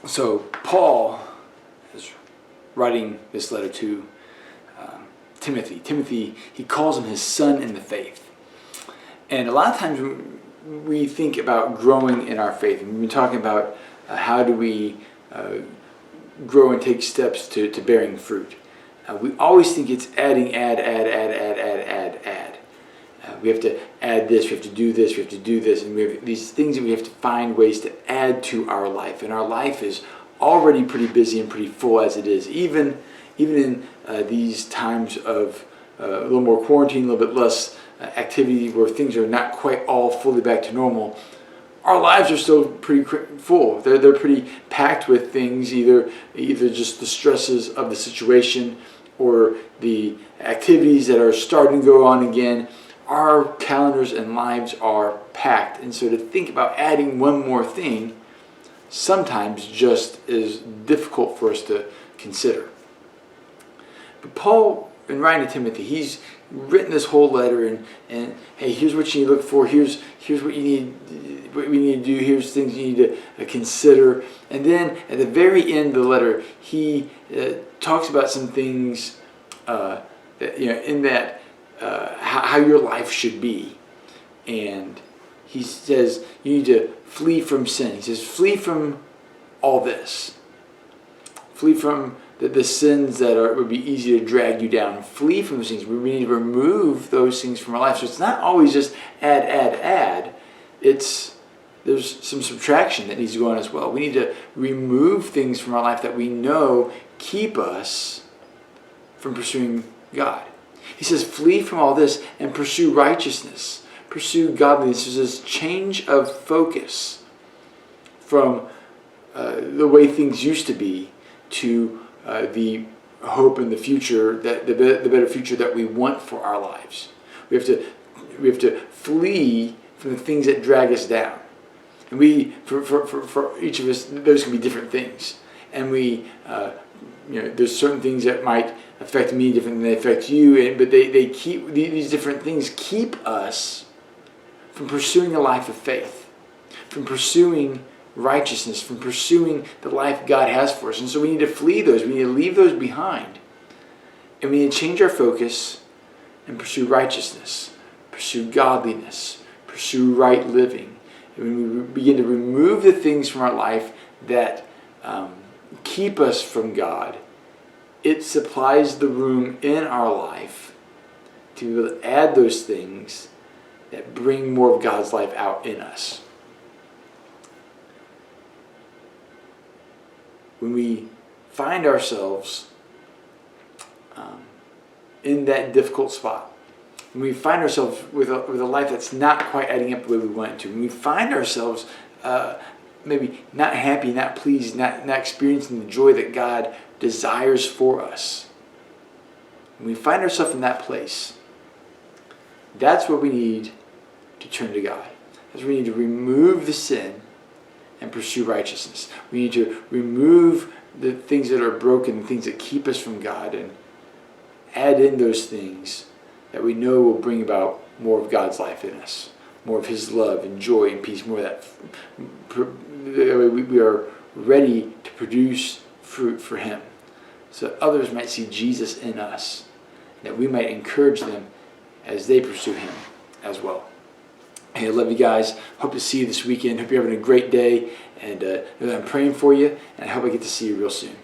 So Paul is writing this letter to Timothy. Timothy, he calls him his son in the faith. And a lot of times we think about growing in our faith. And we've been talking about how do we grow and take steps to bearing fruit. We always think it's adding, add. We have to add this, we have to do this, we have to do this, and we have these things that we have to find ways to add to our life. And our life is already pretty busy and pretty full as it is. Even in these times of a little more quarantine, a little bit less activity, where things are not quite all fully back to normal, our lives are still pretty full. They're pretty packed with things, either just the stresses of the situation or the activities that are starting to go on again. Our calendars and lives are packed, and so to think about adding one more thing sometimes just is difficult for us to consider. But Paul, in writing to Timothy, he's written this whole letter, and hey, here's what you need to look for. Here's what we need to do. Here's things you need to consider. And then at the very end of the letter, he talks about some things that in that how your life should be. And he says you need to flee from sin. He says flee from all this. Flee from the sins that would be easy to drag you down. Flee from those things. We need to remove those things from our life. So it's not always just add. There's some subtraction that needs to go on as well. We need to remove things from our life that we know keep us from pursuing God. He says flee from all this and pursue righteousness. Pursue godliness. There's this change of focus from the way things used to be to the hope in the future, the better future that we want for our lives. We have to flee from the things that drag us down. And for each of us, those can be different things. And there's certain things that might affect me different than they affect you. But they keep these different things keep us from pursuing a life of faith, from pursuing righteousness, from pursuing the life God has for us. And so we need to flee those. We need to leave those behind. And we need to change our focus and pursue righteousness, pursue godliness, pursue right living. And when we begin to remove the things from our life that keep us from God, it supplies the room in our life to be able to add those things that bring more of God's life out in us. When we find ourselves in that difficult spot, when we find ourselves with a life that's not quite adding up the way we want it to, when we find ourselves maybe not happy, not pleased, not experiencing the joy that God desires for us, when we find ourselves in that place, that's where we need to turn to God. That's where we need to remove the sin and pursue righteousness. We need to remove the things that are broken, the things that keep us from God, and add in those things that we know will bring about more of God's life in us, more of His love and joy and peace, more of that we are ready to produce fruit for Him, so that others might see Jesus in us, that we might encourage them as they pursue Him as well. Hey, I love you guys. Hope to see you this weekend. Hope you're having a great day. And I'm praying for you. And I hope I get to see you real soon.